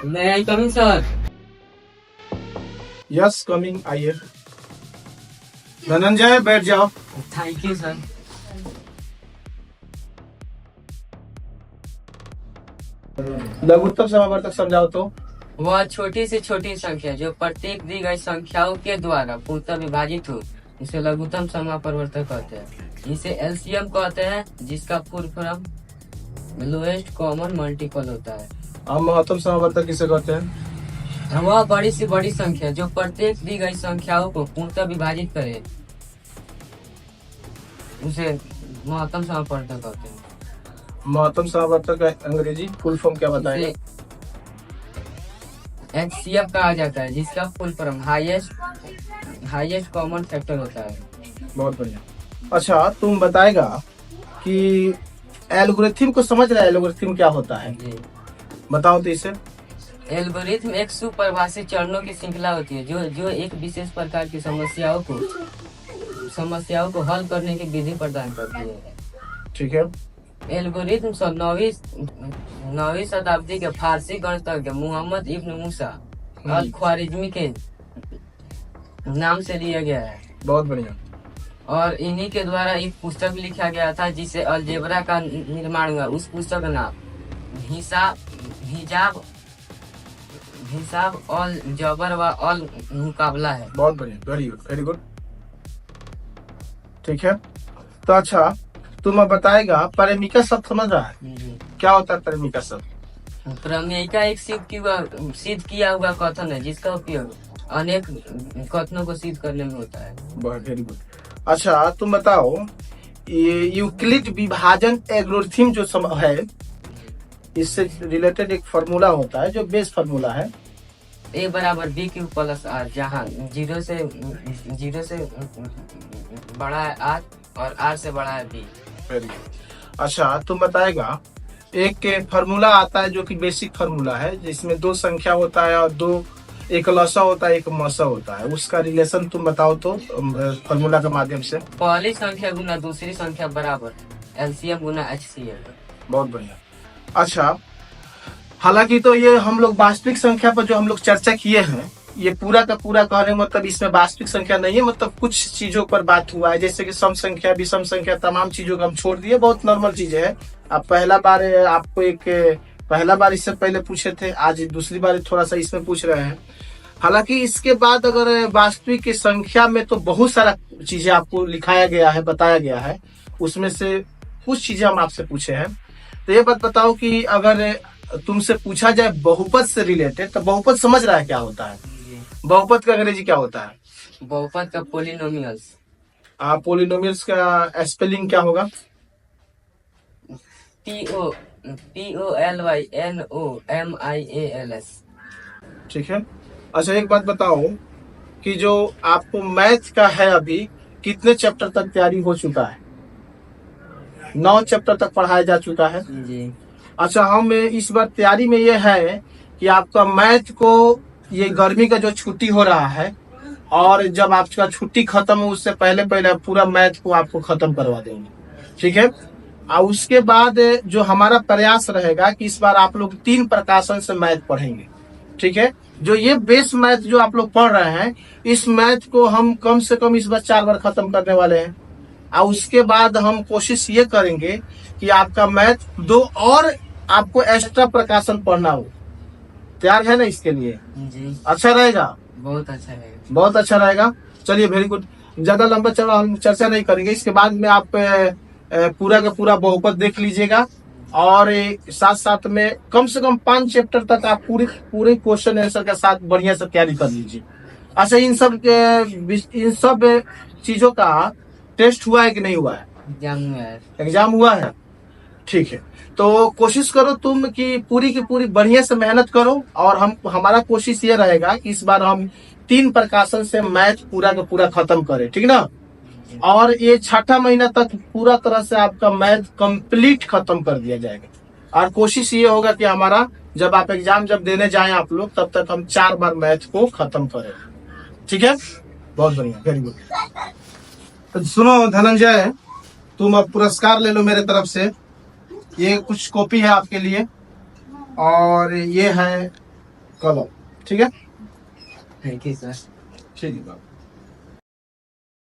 मैं I coming sir. Yes coming, आइए। धनंजय बैठ जाओ। Thank you sir. लघुत्तम समावर्तक समझाओ तो। वह छोटी से छोटी संख्या जो प्रत्येक दी गई संख्याओं के द्वारा पूर्णतः विभाजित हो, इसे लघुत्तम समापरिवर्तक कहते हैं। इसे एलसीएम कहते हैं, जिसका full form lowest common multiple होता है। हम महत्तम समावर्तक किसे कहते हैं? वह बड़ी से बड़ी संख्या जो प्रत्येक दी गई संख्याओं को पूर्णतः विभाजित करे, उसे महत्तम समापरिवर्तक कहते हैं। महत्तम समावर्तक का अंग्रेजी फुल फॉर्म क्या बताएंगे? एचसीएफ कहा जाता है, जिसका full form highest common factor होता है। बहुत बढ़िया। अच्छा, तुम बताएगा कि एल्गोरिथम को समझ रहा है? एल्गोरिथम क्या होता है जी। बताओ तो इसे। एल्गोरिथम एक सुपरिभाषित चरणों की श्रृंखला होती है जो एक विशेष प्रकार की समस्याओं को हल करने की विधि प्रदान करती है। ठीक है। एल्गोरिथम नौवीं शताब्दी के फारसी गणितज्ञ मोहम्मद इब्न मूसा अल ख्वारिज़मी के नाम से लिया गया है। बहुत बढ़िया। और इन्हीं के द्वारा एक पुस्तक लिखा गया था जिसे अलजेब्रा का निर्माण हुआ। उस पुस्तक का नाम हिसाब अल जबर व अल मुकाबला है। बहुत बढ़िया, वेरी गुड वेरी गुड। ठीक है। तो अच्छा, तुम अब बताएगा परिमिका शब्द समझ रहा है? क्या होता है परिमिका शब्द? परिमिका एक सिद्ध किया हुआ कथन है, जिसका उपयोग अनेक कथनों को सिद्ध करने में होता है। Very good. अच्छा, तुम बताओ, ये यूक्लिड विभाजन एल्गोरिथम जो है, इससे रिलेटेड एक फार्मूला होता है जो बेस फार्मूला है। A बराबर बी क्यू प्लस आर, जहाँ जीरो से बड़ा है आर और आर से बड़ा है बी। Very good. अच्छा, तुम बताएगा एक फार्मूला आता है जो कि बेसिक फार्मूला है, जिसमें दो संख्या होता है और एक लसा होता है, एक मसा होता है। उसका रिलेशन तुम बताओ तो फार्मूला के माध्यम से। पहली संख्या गुना दूसरी संख्या बराबर एलसीएम गुना एचसीएफ। बहुत बढ़िया। अच्छा, हालांकि तो ये हम लोग वास्तविक संख्या पर जो हम लोग चर्चा किए हैं, ये पूरा का पूरा कहने मतलब इसमें वास्तविक संख्या नहीं है, मतलब कुछ चीजों पर बात हुआ है, जैसे कि सम संख्या, विषम संख्या, तमाम चीजों को हम छोड़ दिए। बहुत नॉर्मल चीजें है। अब पहला बार इससे पहले पूछे थे, आज दूसरी बार थोड़ा सा इसमें पूछ रहे हैं। हालांकि इसके बाद अगर वास्तविक संख्या में तो बहुत सारा चीजें आपको लिखाया गया है, बताया गया है। उसमें से कुछ चीजें हम आपसे पूछे हैं। तो ये बात बताओ कि अगर तुमसे पूछा जाए बहुपद से रिलेटेड, तो बहुपद समझ रहा है क्या होता है? बहुपद का अंग्रेजी क्या होता है? बहुपद का पोलिनोमियल्स। पोलिनोमियल्स का स्पेलिंग क्या होगा? POLYNOMIALS। ठीक है। अच्छा, एक बात बताओ कि जो आपको मैथ का है, अभी कितने चैप्टर तक तैयारी हो चुका है? 9 चैप्टर तक पढ़ाया जा चुका है जी। अच्छा, हम इस बार तैयारी में ये है कि आपका मैथ को, ये गर्मी का जो छुट्टी हो रहा है, और जब आपका छुट्टी खत्म हो उससे पहले पूरा मैथ को आपको खत्म करवा देंगे। ठीक है। और उसके बाद जो हमारा प्रयास रहेगा कि इस बार आप लोग 3 प्रकाशन से मैथ पढ़ेंगे। ठीक है। जो ये बेस मैथ जो आप लोग पढ़ रहे हैं, इस मैथ को हम कम से कम इस बार 4 बार खत्म करने वाले हैं। और उसके बाद हम कोशिश ये करेंगे कि आपका मैथ 2 और आपको एक्स्ट्रा प्रकाशन पढ़ना हो। तैयार है ना इसके लिए? जी। अच्छा रहेगा? बहुत अच्छा रहेगा। बहुत अच्छा रहेगा। चलिए, वेरी गुड। ज्यादा लंबा चौड़ा हम चर्चा नहीं करेंगे। इसके बाद में आप पूरा का पूरा बहुपद देख लीजिएगा, और साथ साथ में कम से कम 5 चैप्टर तक आप पूरे क्वेश्चन आंसर के साथ बढ़िया से तैयारी कर लीजिए। अच्छा, इन सब चीजों का टेस्ट हुआ है कि नहीं हुआ है? एग्जाम हुआ है। ठीक है। तो कोशिश करो तुम कि पूरी की पूरी बढ़िया से मेहनत करो, और हमारा कोशिश ये रहेगा कि इस बार हम 3 प्रकाशन से मैथ पूरा का पूरा खत्म करें। ठीक ना? और ये 6ठा महीना तक पूरा तरह से आपका मैथ कंप्लीट खत्म कर दिया जाएगा। और कोशिश ये होगा कि हमारा जब आप एग्जाम देने जाएं आप लोग, तब तक हम 4 बार मैथ को खत्म करें। ठीक है। बहुत बढ़िया, वेरी गुड। तो सुनो धनंजय, तुम अब पुरस्कार ले लो मेरे तरफ से। ये कुछ कॉपी है आपके लिए, और ये है कलम। ठीक है, थैंक यू सर। ठीक है बाबा।